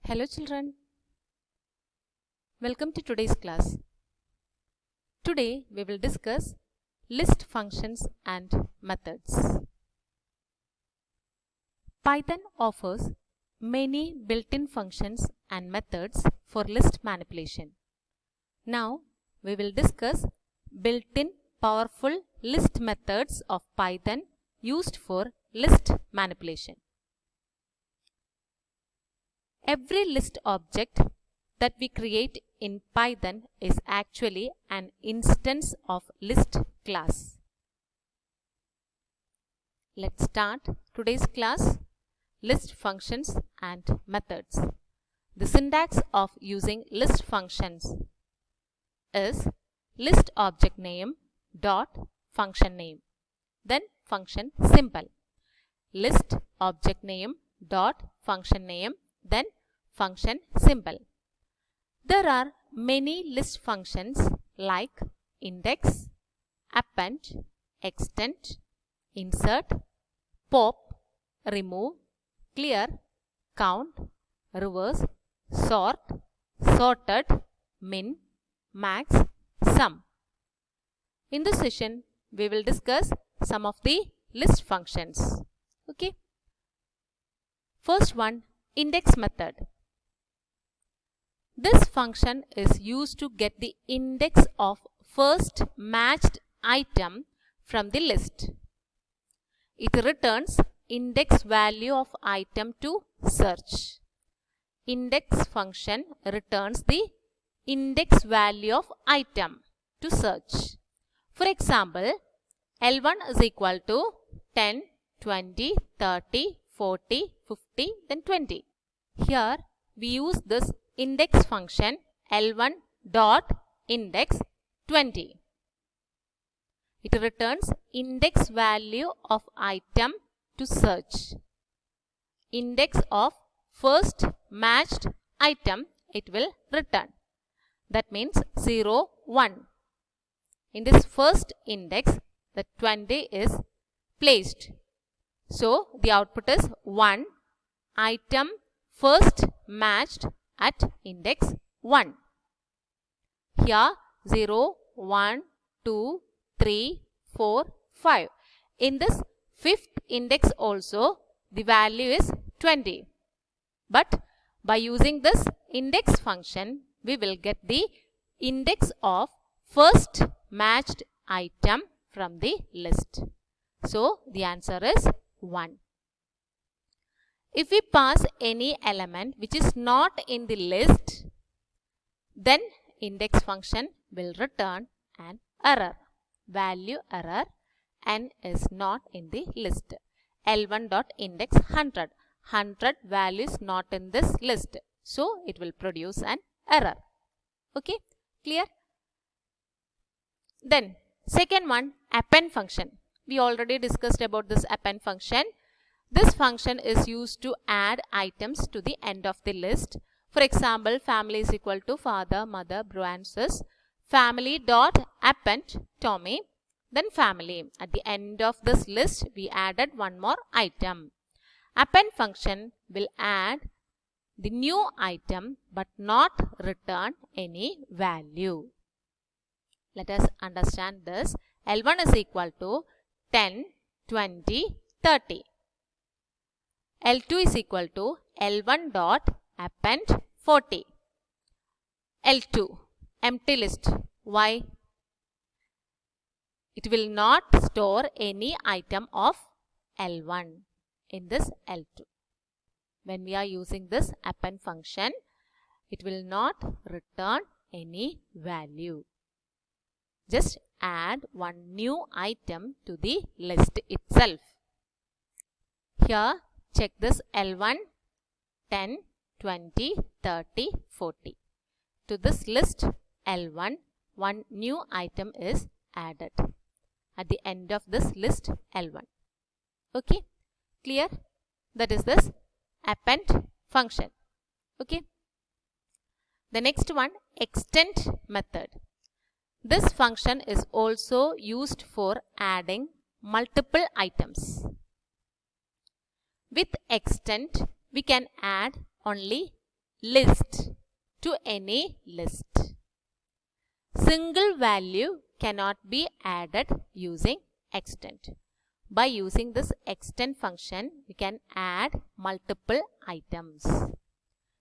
Hello children, welcome to today's class. Today we will discuss list functions and methods. Python offers many built-in functions and methods for list manipulation. Now we will discuss built-in powerful list methods of Python used for list manipulation. Every list object that we create in Python is actually an instance of list class. Let's start today's class, list functions and methods. The syntax of using list functions is list object name dot function name, then function symbol. List object name dot function name, then function symbol. There are many list functions like index, append, extend, insert, pop, remove, clear, count, reverse, sort, sorted, min, max, sum. In this session, we will discuss some of the list functions. Okay. First one, index method. This function is used to get the index of first matched item from the list. It returns index value of item to search. Index function returns the index value of item to search. For example, L1 is equal to 10, 20, 30, 40, 50, then 20. Here we use this index function L1 dot index 20. It returns index value of item to search. Index of first matched item it will return. That means 0, 1. In this first index, the 20 is placed. So the output is 1, item first matched at index 1. Here 0, 1, 2, 3, 4, 5. In this fifth index also the value is 20. But by using this index function we will get the index of first matched item from the list. So the answer is 1. If we pass any element which is not in the list, then index function will return an error. Value error, n is not in the list. L1 dot index 100. 100 value is not in this list. So it will produce an error. Okay, clear? Then second one, append function. We already discussed about this append function. This function is used to add items to the end of the list. For example, family is equal to father, mother, bro and sis. Family dot append Tommy, then family. At the end of this list, we added one more item. Append function will add the new item but not return any value. Let us understand this. L1 is equal to 10, 20, 30. L2 is equal to L1 dot append 40. L2, empty list. Why? It will not store any item of L1 in this L2. When we are using this append function, it will not return any value. Just add one new item to the list itself. Here, check this L1, 10, 20, 30, 40. To this list L1, one new item is added at the end of this list L1. Okay, clear? That is this append function. Okay. The next one, extend method. This function is also used for adding multiple items. With extend, we can add only list to any list. Single value cannot be added using extend. By using this extend function, we can add multiple items.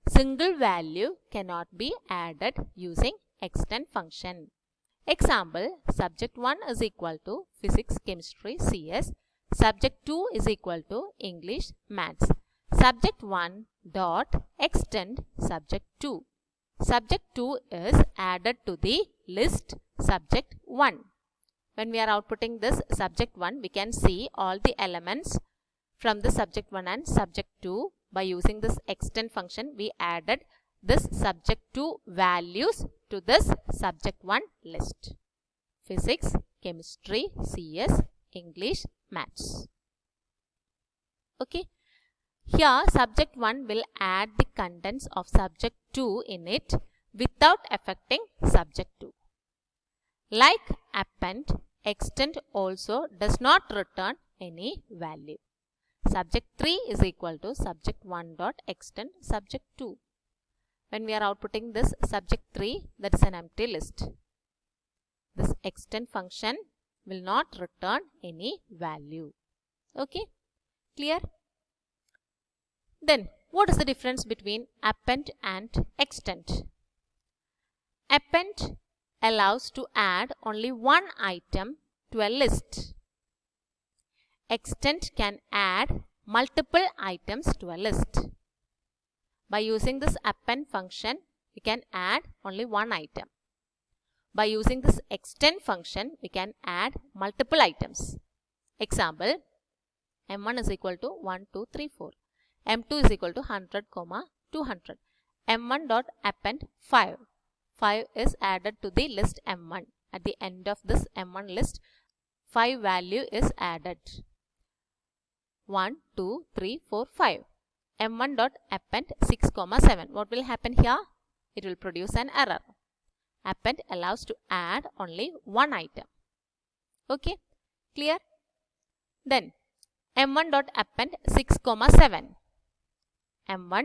Single value cannot be added using extend function. Example, subject 1 is equal to physics, chemistry, CS. Subject 2 is equal to English, maths. Subject 1 dot extend subject 2. Subject 2 is added to the list subject 1. When we are outputting this subject 1, we can see all the elements from the subject 1 and subject 2. By using this extend function, we added this subject 2 values to this subject 1 list. Physics, chemistry, CS, English, maths. Okay. Here subject 1 will add the contents of subject 2 in it without affecting subject 2. Like append, extend also does not return any value. Subject 3 is equal to subject 1 dot extend subject 2. When we are outputting this subject 3, that is an empty list. This extend function will not return any value. Okay, clear? Then, what is the difference between append and extend? Append allows to add only one item to a list. Extend can add multiple items to a list. By using this append function, we can add only one item. By using this extend function, we can add multiple items. Example, M1 is equal to 1, 2, 3, 4. M2 is equal to 100, 200. M1 dot append 5. 5 is added to the list M1. At the end of this M1 list, 5 value is added. 1, 2, 3, 4, 5. M1 dot append 6, 7. What will happen here? It will produce an error. Append allows to add only one item. Okay, clear? Then M1 dot append 6, 7. M1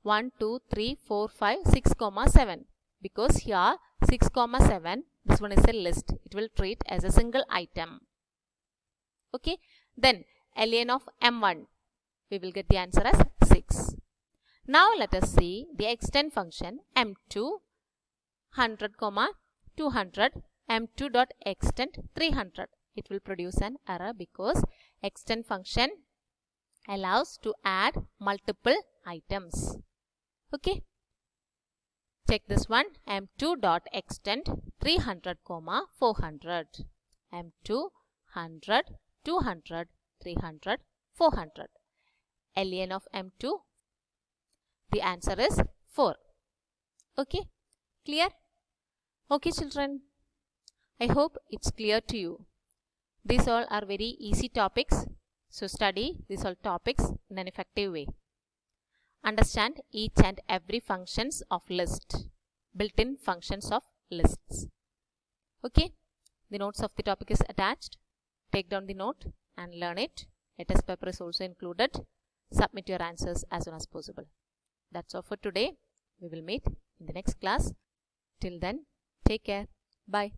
1, 2, 3, 4, 5, 6, 7. Because here 6, 7, this one is a list. It will treat as a single item. Okay, then ln of M1, we will get the answer as 6. Now let us see the extend function M2 100, 200, M2 dot extend 300. It will produce an error because extend function allows to add multiple items. Okay, check this one. M2 dot extend 300, 400. M2 100, 200, 300, 400. ln of M2, the answer is 4. Okay, clear? Okay children, I hope it's clear to you. These all are very easy topics. So study these all topics in an effective way. Understand each and every functions of list, built-in functions of lists. Okay, the notes of the topic is attached. Take down the note and learn it. A test paper is also included. Submit your answers as soon as possible. That's all for today. We will meet in the next class. Till then, take care. Bye.